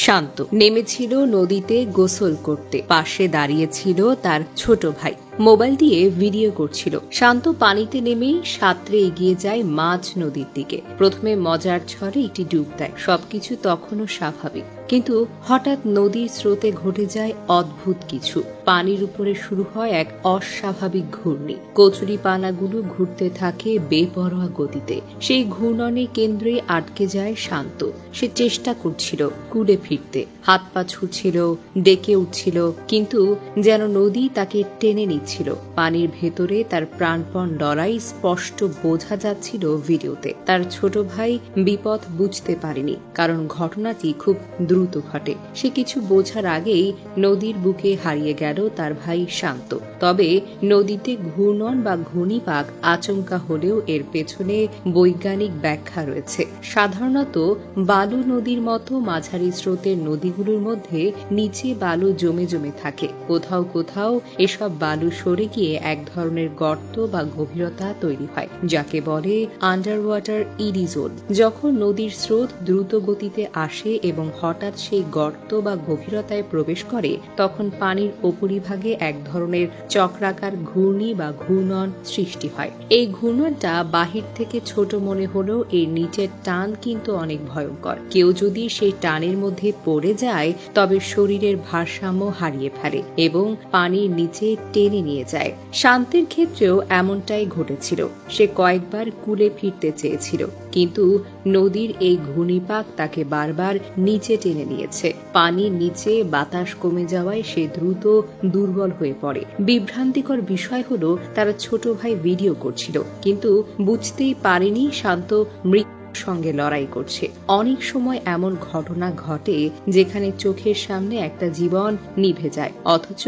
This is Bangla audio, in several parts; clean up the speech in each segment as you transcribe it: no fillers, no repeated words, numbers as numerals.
শান্ত নেমেছিল নদীতে গোসল করতে। পাশে দাঁড়িয়েছিল তার ছোট ভাই, মোবাইল দিয়ে ভিডিও করছিল। শান্ত পানিতে নেমে সাঁতরে এগিয়ে যায় মাঝ নদীর দিকে। প্রথমে মজার ছলে একটি ডুব দেয়। সবকিছু তখনও স্বাভাবিক, কিন্তু হঠাৎ নদীর স্রোতে ঘটে যায় অদ্ভুত কিছু। পানির উপরে শুরু হয় এক অস্বাভাবিক ঘূর্ণি। কচুরি পানাগুলো ঘুরতে থাকে বেপরোয়া গতিতে। সেই ঘূর্ণনে কেন্দ্রে আটকে যায় শান্ত। সে চেষ্টা করছিল কুলে ফিরতে, হাত পা ছুটছিল, ডেকে উঠছিল, কিন্তু যেন নদী তাকে টেনে নিচ্ছিল। পানির ভেতরে তার প্রাণপণ লড়াই স্পষ্ট বোঝা যাচ্ছিল ভিডিওতে। তার ছোট ভাই বিপদ বুঝতে পারেনি, কারণ ঘটনাটি খুব দ্রুত ঘটে। সে কিছু বোঝার আগেই নদীর বুকে হারিয়ে গেল তার ভাই শান্ত। তবে নদীতে ঘূর্ণন বা ঘূর্ণিপাক আচমকা হলেও এর পেছনে বৈজ্ঞানিক ব্যাখ্যা রয়েছে। সাধারণত বালু নদীর মতো মাঝারি স্রোতের নদীগুলোর মধ্যে নিচে বালু জমে জমে থাকে। কোথাও কোথাও এসব বালু সরে গিয়ে এক ধরনের গর্ত বা গভীরতা তৈরি হয়, যাকে বলে আন্ডার ওয়াটার ইডি জোন। যখন নদীর স্রোত দ্রুত গতিতে আসে এবং হঠাৎ সেই গর্ত বা গভীরতায় প্রবেশ করে, তখন পানির উপরিভাগে এক ধরনের চক্রাকার ঘূর্ণি বা ঘূর্ণন সৃষ্টি হয়। এই ঘূর্ণনটা বাহির থেকে ছোট মনে হলেও এর নিচের টান কিন্তু অনেক ভয়ঙ্কর। কেউ যদি সেই টানের মধ্যে পড়ে যায়, তবে শরীরের ভারসাম্য হারিয়ে ফেলে এবং পানির নিচে টেনে নিয়ে যায়। শান্তির ক্ষেত্রেও এমনটাই ঘটেছিল। সে কয়েকবার কুলে ফিরতে চেয়েছিল, কিন্তু নদীর এই ঘূর্ণিপাক তাকে বারবার নিচে টেনে নিয়েছে। পানির নিচে বাতাস কমে যাওয়ায় সে দ্রুত দুর্বল হয়ে পড়ে। বিভ্রান্তিকর বিষয় হলো, তার ছোট ভাই ভিডিও করছিল, কিন্তু বুঝতেই পারেনি শান্ত মৃত্যুর সঙ্গে লড়াই করছে। অনেক সময় এমন ঘটনা ঘটে যেখানে চোখের সামনে একটা জীবন নিভে যায়, অথচ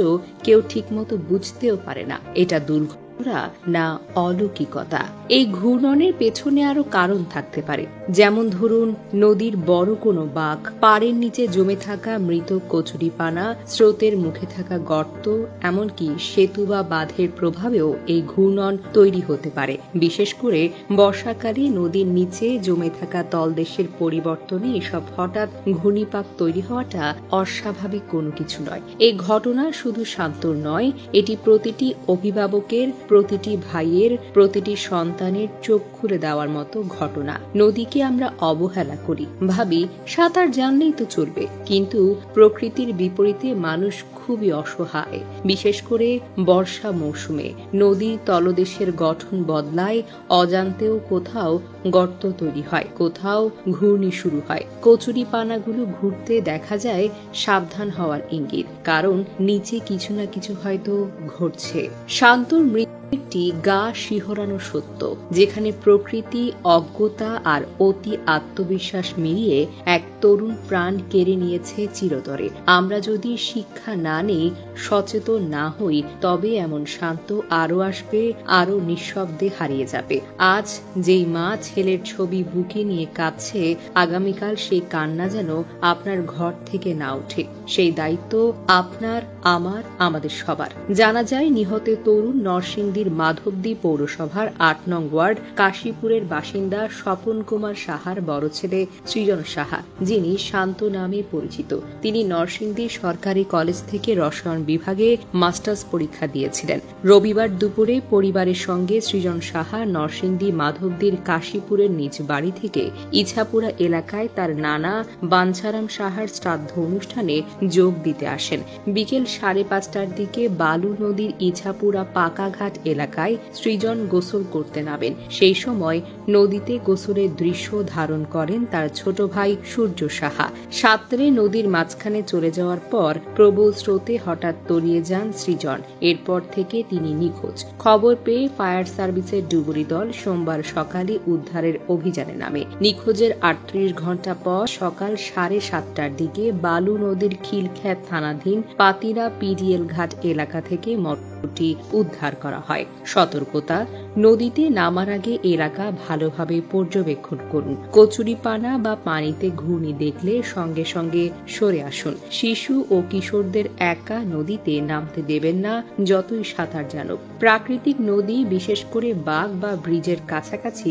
কেউ ঠিকমতো বুঝতেও পারে না এটা দুর্ঘটনা না অলৌকিকতা। এই ঘূর্ণনের পেছনে আরো কারণ থাকতে পারে, যেমন ধরুন নদীর বড় কোনো বাঁক, পাড়ের নিচে জমে থাকা মৃত কচুরিপানা, স্রোতের মুখে থাকা গর্ত, এমনকি সেতু বা বাঁধের প্রভাবেও এই ঘূর্ণন তৈরি হতে পারে। বিশেষ করে বর্ষাকালে নদীর নিচে জমে থাকা তলদেশের পরিবর্তনে এসব হঠাৎ ঘূর্ণিপাক তৈরি হওয়াটা অস্বাভাবিক কোনো কিছু নয়। এই ঘটনা শুধু শান্তর নয়, এটি প্রতিটি অভিভাবকের, প্রতিটি ভাইয়ের, প্রতিটি সন্তানের চোখ খুলে দেওয়ার মতো ঘটনা। নদীকে আমরা অবহেলা করি, ভাবি সাঁতার জানলেই তো চলবে, কিন্তু প্রকৃতির বিপরীতে মানুষ খুবই অসহায়। বিশেষ করে বর্ষা মৌসুমে নদীর তলদেশের গঠন বদলায়, অজান্তেও কোথাও গর্ত তৈরি হয়, কোথাও ঘূর্ণি শুরু হয়। কচুরি পানাগুলো ঘুরতে দেখা যায় সাবধান হওয়ার ইঙ্গিত, কারণ নিচে কিছু না কিছু হয়তো ঘটছে। শান্তর একটি গা শিহরানো সত্য, যেখানে প্রকৃতি, অজ্ঞতা আর অতি আত্মবিশ্বাস মিলিয়ে এক তরুণ প্রাণ কেড়ে নিয়েছে চিরতরে। আমরা যদি শিক্ষা না নেই, সচেতন না হই, তবে এমন শান্ত আরো আসবে, আরো নিঃশব্দে হারিয়ে যাবে। আজ যেই মা ছেলের ছবি বুকে নিয়ে কাঁদছে, আগামীকাল সেই কান্না যেন আপনার ঘর থেকে না ওঠে। সেই দায়িত্ব আপনার, আমার, আমাদের সবার। জানা যায় নিহত তরুণ নরসিংদীর মাধবদী পৌরসভার ৮ নং ওয়ার্ড কাশীপুরের বাসিন্দা স্বপন কুমার সাহার বড় ছেলে সৃজন সাহা, যিনি শান্ত নামে পরিচিত। তিনি নরসিংদী সরকারি কলেজ থেকে রসায়ন বিভাগে মাস্টার্স পরীক্ষা দিয়েছিলেন। রবিবার দুপুরে পরিবারের সঙ্গে সৃজন সাহা নরসিংদী মাধবদীর কাশীপুরের নিজ বাড়ি থেকে ইছাপুরা এলাকায় তার নানা বাঞ্ছারাম সাহার শ্রাদ্ধ অনুষ্ঠানে যোগ দিতে আসেন। বিকেল 5:30টার দিকে বালু নদীর ইছাপুরা পাকাঘাট এলাকায় সৃজন গোসল করতে নামেন। সেই সময় নদীতে গোসলের দৃশ্য ধারণ করেন তার ছোট ভাই সূর্য সাহা। সাঁতরে নদীর মাঝখানে চলে যাওয়ার পর প্রবল স্রোতে হঠাৎ তলিয়ে যান সৃজন। এরপর থেকে তিনি নিখোঁজ। খবর পেয়ে ফায়ার সার্ভিসের ডুবুরি দল সোমবার সকালে উদ্ধারের অভিযানে নামে। নিখোঁজের 38 ঘণ্টা পর সকাল 7:30টার দিকে বালু নদীর খিলখ্যাত থানাধীন পাতিরা পিডিএল ঘাট এলাকা থেকে মরদেহটি উদ্ধার করা হয়। সতর্কতা, নদীতে নামার আগে এলাকা ভালোভাবে পর্যবেক্ষণ করুন। কচুরিপানা বা পানিতে ঘূর্ণি দেখলে সঙ্গে সঙ্গে সরে আসুন। শিশু ও কিশোরদের একা নদীতে নামতে দেবেন না, যতই সাঁতার জানুক। প্রাকৃতিক নদী, বিশেষ করে বাঁক বা ব্রিজের কাছাকাছি